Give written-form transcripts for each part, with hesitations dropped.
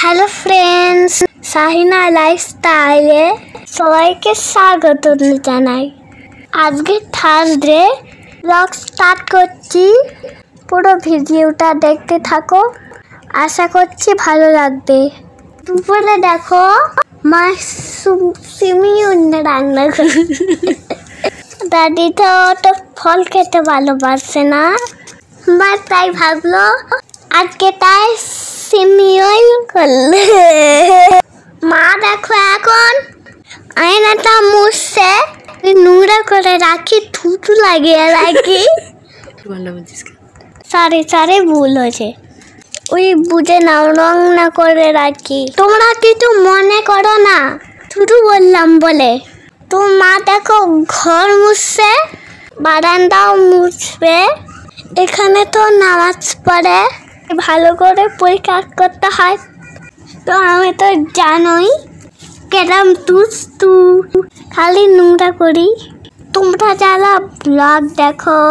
Hello friends, Shahina লাইফস্টাইলে সবাইকে স্বাগত জানাই। আজকে থার্সডে ব্লগ স্টার্ট করছি। পুরো ভিডিওটা দেখতে থাকো, আশা করছি ভালো লাগবে। দুপুরে দেখো মা সিমিও রান্না করে। দাদি তো ফল খেতে ভালোবাসে না, মা তাই ভাবলো আজকে তাই সিমিওই করলে। মা দেখো এখন আয়নাটা মুছছে, নোংরা করে রাখি, থুতু লাগিয়ে রাখি। সারি ভুল হয়েছে, ওই বুঝে নাও, রং না করে রাখি। তোমরা কিছু মনে করো না, থুতু বললাম বলে। তো মা দেখো ঘর মুছছে, বারান্দাও মুছবে। এখানে তো নামাজ পড়ে, ভালো করে পরিষ্কার করতে হয়। তো আমি তো জানোই কেরাম তুস্তু খালি নোংরা করি। তোমরা যারা ব্লগ দেখো,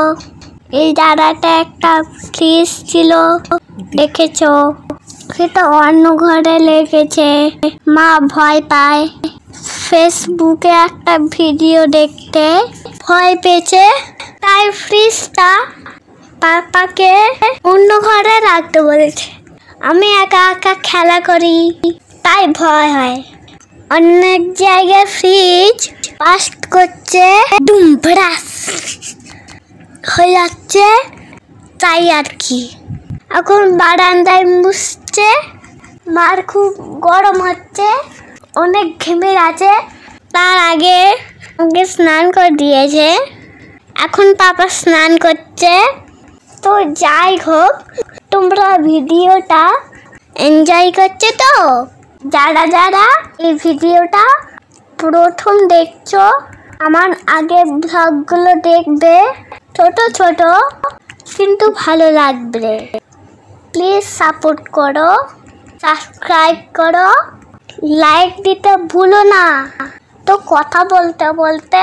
এই জায়গাটা একটা ফ্রিজ ছিল, দেখেছো? সেটা অন্য ঘরে লেগেছে, মা ভয় পায়। ফেসবুকে একটা ভিডিও দেখতে ভয় পেয়েছে, তাই ফ্রিজটা পাপাকে অন্য ঘরে রাখতে বলেছে। আমি একা একা খেলা করি, তাই ভয় হয়। অনেক জায়গায় ফ্রিজ পাস করছে, ডুমভ্রাস হয়ে যাচ্ছে, তাই আর কি। এখন বারান্দায় মুছছে, মার খুব গরম হচ্ছে, অনেক ঘেমে গেছে। তার আগে ওকে স্নান করে দিয়েছে, এখন পাপা স্নান করছে। তো যাই হোক, তোমরা ভিডিওটা এনজয় করছে তো? যারা যারা এই ভিডিওটা প্রথম দেখছো, আমার আগের ব্লগগুলো দেখবে, ছোট ছোট কিন্তু ভালো লাগবে। প্লিজ সাপোর্ট করো, সাবস্ক্রাইব করো, লাইক দিতে ভুলো না। তো কথা বলতে বলতে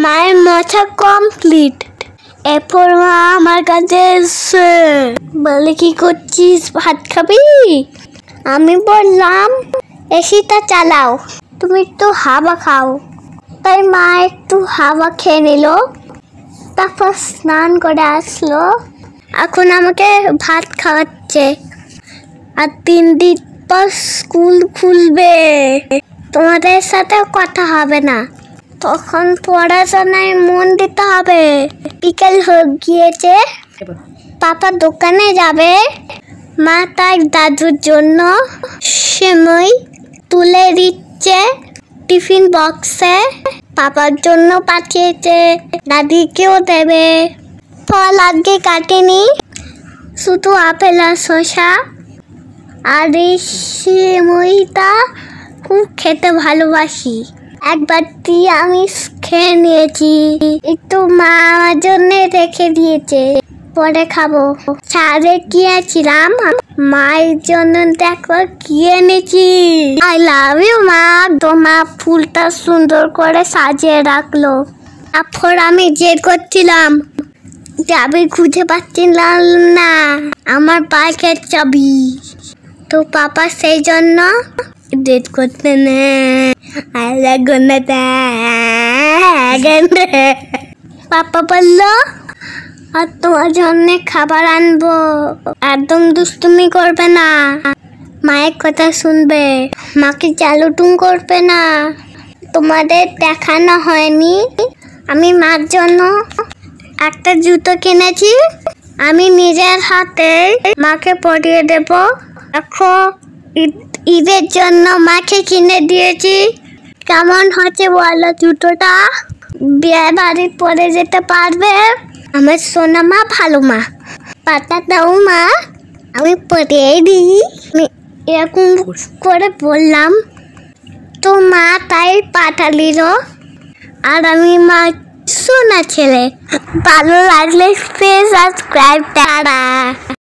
মায়ের মোছা কমপ্লিট। এরপর মা আমার কাছে এসে বলে, কি করছিস, ভাত খাবি? আমি বললাম এসিটা চালাও, তুমি একটু হাওয়া খাও। তাই মা একটু হাওয়া খেয়ে নিল, তারপর স্নান করে আসলো। এখন আমাকে ভাত খাওয়াচ্ছে। আর 3 দিন পর স্কুল খুলবে, তোমাদের সাথে কথা হবে না, তখন পড়াশোনায় মন দিতে হবে। বিকেল হয়ে গিয়েছে, পাপা দোকানে যাবে। মা তার দাদুর জন্য সেমাই তুলে দিচ্ছে টিফিন বক্সে, পাপার জন্য পাঠিয়েছে, দাদিকেও দেবে। ফল আজকে কাটেনি, শুধু আপেল আর শসা। আর এই সেমাইটা খুব খেতে ভালোবাসি, একবার দিয়ে আমি খেয়ে নিয়েছি। একটু মা আমার জন্য রেখে দিয়েছে, পরে খাবো। ছাদে গিয়েছিলাম, মায়ের জন্য দেখো কি এনেছি। আই লাভ ইউ মা। তোমার ফুলটা সুন্দর করে সাজিয়ে রাখলো। তারপর আমি জেদ করছিলাম, চাবি খুঁজে পাচ্ছিলাম না, আমার বাইকের চাবি। তো পাপা সেই জন্য জেদ করতে পাপা বললো, আর তোমার জন্য খাবার আনবো, একদম দুষ্টুমি করবে না, মায়ের কথা শুনবে, মাকে চালুটুম করবে না। তোমাদের দেখানো হয়নি, আমি মার জন্য একটা জুতো কিনেছি, আমি নিজের হাতে মাকে পরিয়ে দেব। দেখো, ঈদের জন্য মাকে কিনে দিয়েছি। কেমন হচ্ছে বলো জুতোটা? বিয়ে বাড়ি পরে যেতে পারবে। আমার সোনা মা, ভালো মা, পাতা দাও মা, আমি পরিয়ে দিই। আমি এরকম করে বললাম, তো মা তাই পাঠালিল। আর আমি মা সোনা ছেলে। ভালো লাগলে প্লিজ সাবস্ক্রাইব।